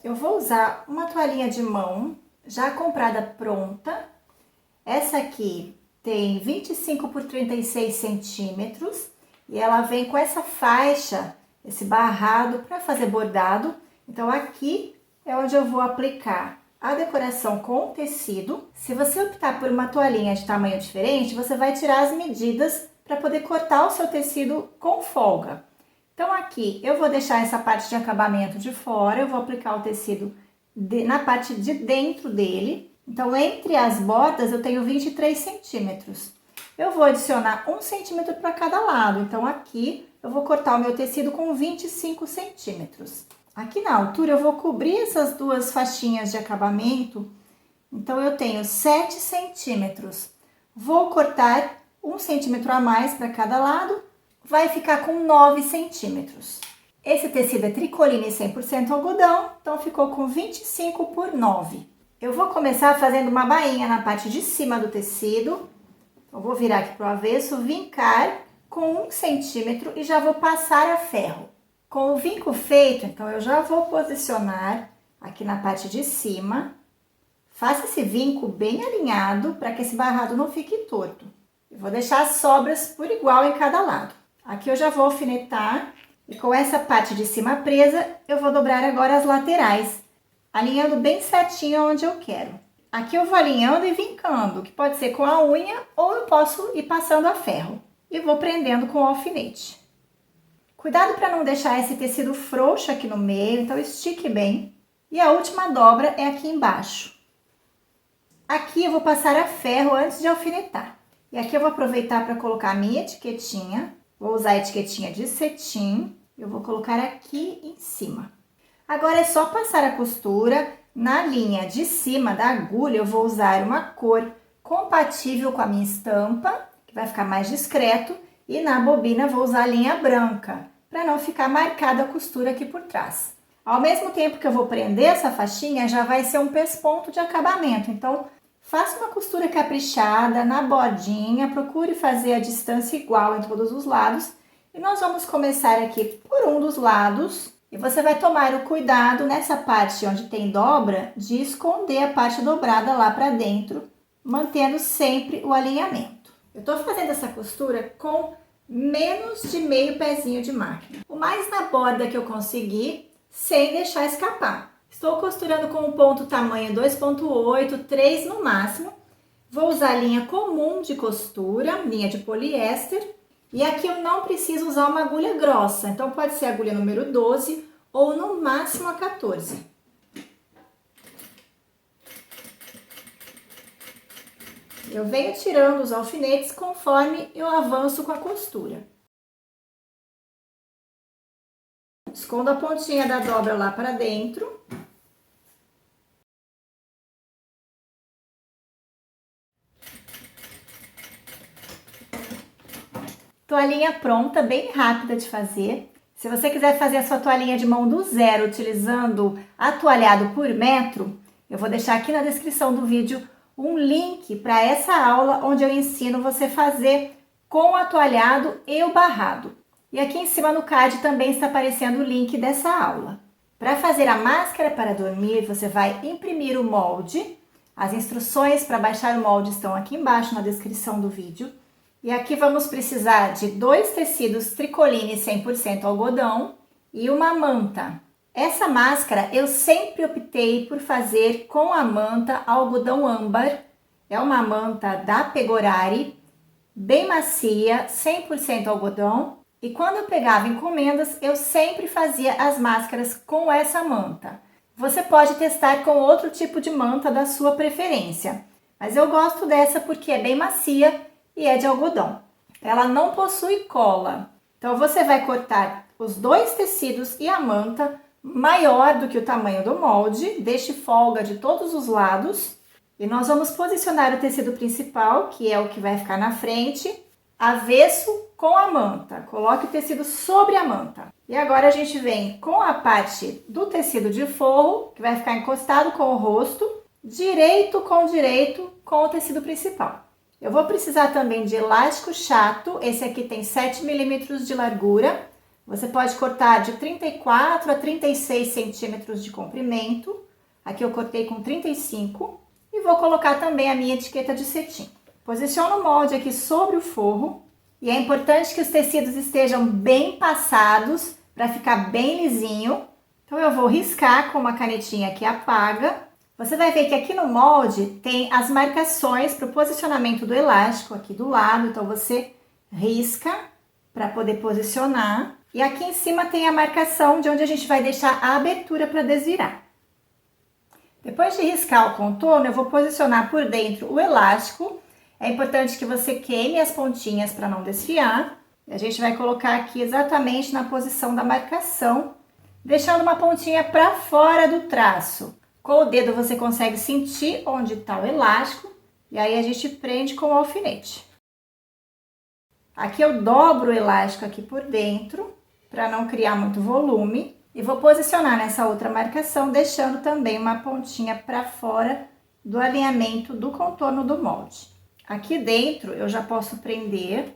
Eu vou usar uma toalhinha de mão, já comprada pronta. Essa aqui tem 25 por 36 centímetros e ela vem com essa faixa, esse barrado para fazer bordado. Então aqui é onde eu vou aplicar a decoração com tecido. Se você optar por uma toalhinha de tamanho diferente, você vai tirar as medidas para poder cortar o seu tecido com folga. Então aqui eu vou deixar essa parte de acabamento de fora, eu vou aplicar o tecido na parte de dentro dele. Então entre as bordas eu tenho 23 centímetros. Eu vou adicionar 1 centímetro para cada lado, então aqui eu vou cortar o meu tecido com 25 centímetros. Aqui na altura eu vou cobrir essas duas faixinhas de acabamento, então eu tenho 7 centímetros. Vou cortar 1 centímetro a mais para cada lado, vai ficar com 9 centímetros. Esse tecido é tricoline 100% algodão, então ficou com 25 por 9. Eu vou começar fazendo uma bainha na parte de cima do tecido. Eu vou virar aqui para o avesso, vincar com 1 centímetro e já vou passar a ferro. Com o vinco feito, então eu já vou posicionar aqui na parte de cima. Faça esse vinco bem alinhado para que esse barrado não fique torto. Eu vou deixar as sobras por igual em cada lado. Aqui eu já vou alfinetar e com essa parte de cima presa, eu vou dobrar agora as laterais, alinhando bem certinho onde eu quero. Aqui eu vou alinhando e vincando, que pode ser com a unha ou eu posso ir passando a ferro. E vou prendendo com o alfinete. Cuidado para não deixar esse tecido frouxo aqui no meio, então estique bem. E a última dobra é aqui embaixo. Aqui eu vou passar a ferro antes de alfinetar. E aqui eu vou aproveitar para colocar a minha etiquetinha. Vou usar a etiquetinha de cetim. Eu vou colocar aqui em cima. Agora é só passar a costura. Na linha de cima da agulha eu vou usar uma cor compatível com a minha estampa, que vai ficar mais discreto. E na bobina vou usar a linha branca, para não ficar marcada a costura aqui por trás. Ao mesmo tempo que eu vou prender essa faixinha, já vai ser um pesponto de acabamento. Então, faça uma costura caprichada na bordinha, procure fazer a distância igual em todos os lados. E nós vamos começar aqui por um dos lados. E você vai tomar o cuidado nessa parte onde tem dobra, de esconder a parte dobrada lá para dentro, mantendo sempre o alinhamento. Eu tô fazendo essa costura com menos de meio pezinho de máquina. O mais na borda que eu conseguir, sem deixar escapar. Estou costurando com um ponto tamanho 2,8, 3 no máximo. Vou usar linha comum de costura, linha de poliéster. E aqui eu não preciso usar uma agulha grossa, então pode ser a agulha número 12 ou no máximo a 14. Eu venho tirando os alfinetes conforme eu avanço com a costura. Escondo a pontinha da dobra lá para dentro. Toalhinha pronta, bem rápida de fazer. Se você quiser fazer a sua toalhinha de mão do zero utilizando atoalhado por metro, eu vou deixar aqui na descrição do vídeo um link para essa aula onde eu ensino você a fazer com o atoalhado e o barrado. E aqui em cima no card também está aparecendo o link dessa aula. Para fazer a máscara para dormir, você vai imprimir o molde. As instruções para baixar o molde estão aqui embaixo na descrição do vídeo. E aqui vamos precisar de 2 tecidos tricoline 100% algodão e uma manta. Essa máscara eu sempre optei por fazer com a manta algodão âmbar. É uma manta da Pegorari, bem macia, 100% algodão. E quando eu pegava encomendas, eu sempre fazia as máscaras com essa manta. Você pode testar com outro tipo de manta da sua preferência. Mas eu gosto dessa porque é bem macia e é de algodão. Ela não possui cola. Então você vai cortar os 2 tecidos e a manta maior do que o tamanho do molde, deixe folga de todos os lados. E nós vamos posicionar o tecido principal, que é o que vai ficar na frente, avesso com a manta. Coloque o tecido sobre a manta. E agora a gente vem com a parte do tecido de forro, que vai ficar encostado com o rosto, direito com o tecido principal. Eu vou precisar também de elástico chato, esse aqui tem 7 milímetros de largura, Você pode cortar de 34 a 36 centímetros de comprimento. Aqui eu cortei com 35 e vou colocar também a minha etiqueta de cetim. Posiciono o molde aqui sobre o forro e é importante que os tecidos estejam bem passados para ficar bem lisinho. Então eu vou riscar com uma canetinha que apaga. Você vai ver que aqui no molde tem as marcações para o posicionamento do elástico aqui do lado, então você risca para poder posicionar. E aqui em cima tem a marcação de onde a gente vai deixar a abertura para desvirar. Depois de riscar o contorno, eu vou posicionar por dentro o elástico. É importante que você queime as pontinhas para não desfiar. A gente vai colocar aqui exatamente na posição da marcação, deixando uma pontinha para fora do traço. Com o dedo você consegue sentir onde está o elástico e aí a gente prende com o alfinete. Aqui eu dobro o elástico aqui por dentro para não criar muito volume e vou posicionar nessa outra marcação, deixando também uma pontinha para fora do alinhamento do contorno do molde. Aqui dentro eu já posso prender,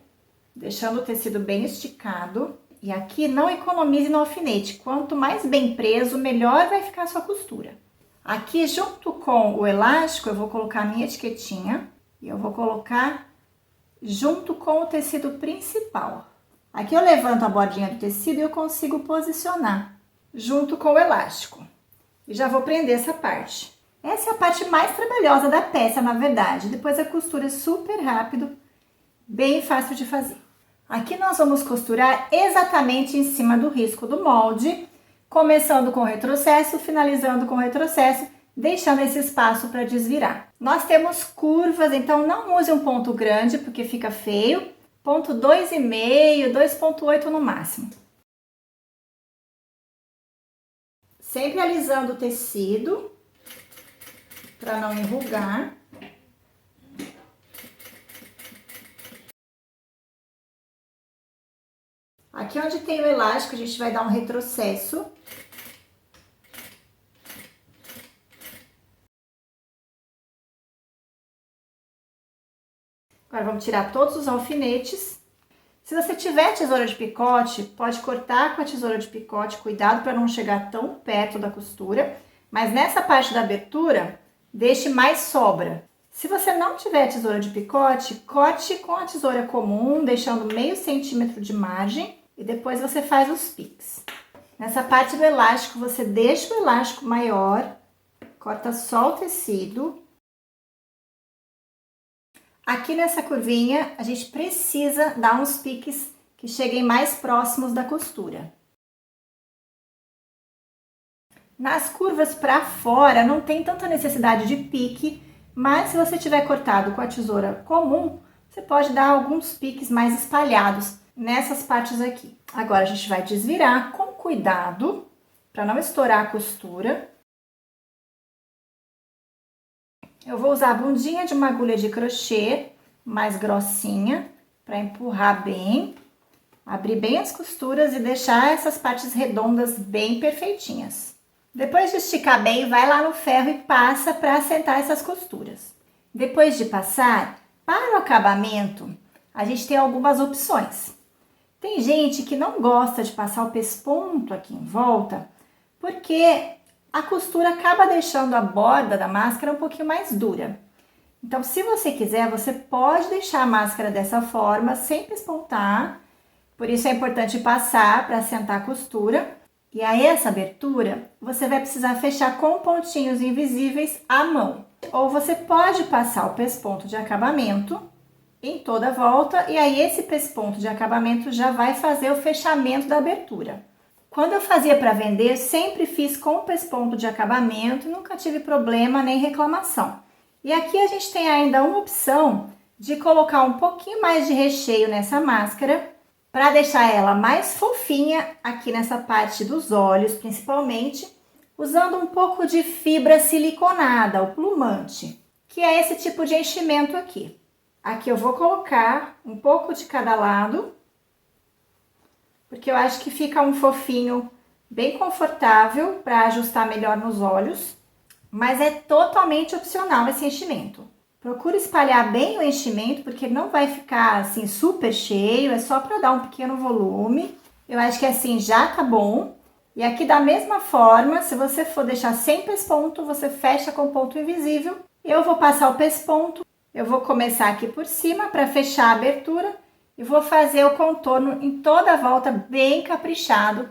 deixando o tecido bem esticado. E aqui não economize no alfinete, quanto mais bem preso, melhor vai ficar a sua costura. Aqui junto com o elástico eu vou colocar a minha etiquetinha e eu vou colocar junto com o tecido principal. Aqui eu levanto a bordinha do tecido e eu consigo posicionar junto com o elástico. E já vou prender essa parte. Essa é a parte mais trabalhosa da peça, na verdade. Depois a costura é super rápido, bem fácil de fazer. Aqui nós vamos costurar exatamente em cima do risco do molde, começando com retrocesso, finalizando com retrocesso, deixando esse espaço para desvirar. Nós temos curvas, então não use um ponto grande porque fica feio. Ponto 2,5, 2,8 no máximo. Sempre alisando o tecido para não enrugar. Aqui onde tem o elástico, a gente vai dar um retrocesso. Agora vamos tirar todos os alfinetes. Se você tiver tesoura de picote, pode cortar com a tesoura de picote, cuidado para não chegar tão perto da costura. Mas nessa parte da abertura, deixe mais sobra. Se você não tiver tesoura de picote, corte com a tesoura comum, deixando meio centímetro de margem. E depois você faz os piques. Nessa parte do elástico, você deixa o elástico maior, corta só o tecido. Aqui nessa curvinha, a gente precisa dar uns piques que cheguem mais próximos da costura. Nas curvas para fora, não tem tanta necessidade de pique, mas se você tiver cortado com a tesoura comum, você pode dar alguns piques mais espalhados nessas partes aqui. Agora a gente vai desvirar com cuidado para não estourar a costura. Eu vou usar a bundinha de uma agulha de crochê mais grossinha para empurrar bem, abrir bem as costuras e deixar essas partes redondas bem perfeitinhas. Depois de esticar bem, vai lá no ferro e passa para assentar essas costuras. Depois de passar, para o acabamento, a gente tem algumas opções. Tem gente que não gosta de passar o pesponto aqui em volta, porque a costura acaba deixando a borda da máscara um pouquinho mais dura. Então, se você quiser, você pode deixar a máscara dessa forma, sem pespontar. Por isso é importante passar para assentar a costura. E aí, essa abertura, você vai precisar fechar com pontinhos invisíveis à mão. Ou você pode passar o pesponto de acabamento em toda a volta, e aí esse pesponto de acabamento já vai fazer o fechamento da abertura. Quando eu fazia para vender, sempre fiz com pesponto de acabamento, nunca tive problema nem reclamação. E aqui a gente tem ainda uma opção de colocar um pouquinho mais de recheio nessa máscara, para deixar ela mais fofinha aqui nessa parte dos olhos, principalmente, usando um pouco de fibra siliconada, o plumante, que é esse tipo de enchimento aqui. Aqui eu vou colocar um pouco de cada lado, porque eu acho que fica um fofinho bem confortável para ajustar melhor nos olhos, mas é totalmente opcional esse enchimento. Procura espalhar bem o enchimento, porque ele não vai ficar assim super cheio, é só para dar um pequeno volume. Eu acho que assim já tá bom. E aqui da mesma forma, se você for deixar sem pesponto, você fecha com ponto invisível. Eu vou passar o pesponto, eu vou começar aqui por cima para fechar a abertura e vou fazer o contorno em toda a volta bem caprichado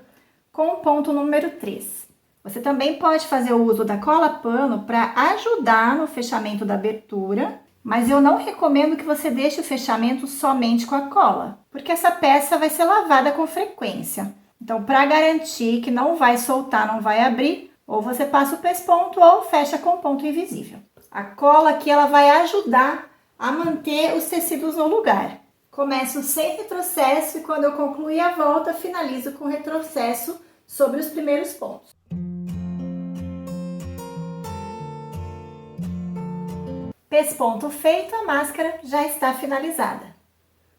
com o ponto número 3. Você também pode fazer o uso da cola pano para ajudar no fechamento da abertura, mas eu não recomendo que você deixe o fechamento somente com a cola, porque essa peça vai ser lavada com frequência. Então, para garantir que não vai soltar, não vai abrir, ou você passa o pesponto ou fecha com ponto invisível. A cola aqui ela vai ajudar a manter os tecidos no lugar. Começo sem retrocesso e quando eu concluir a volta, finalizo com retrocesso sobre os primeiros pontos. Pesponto feito, a máscara já está finalizada.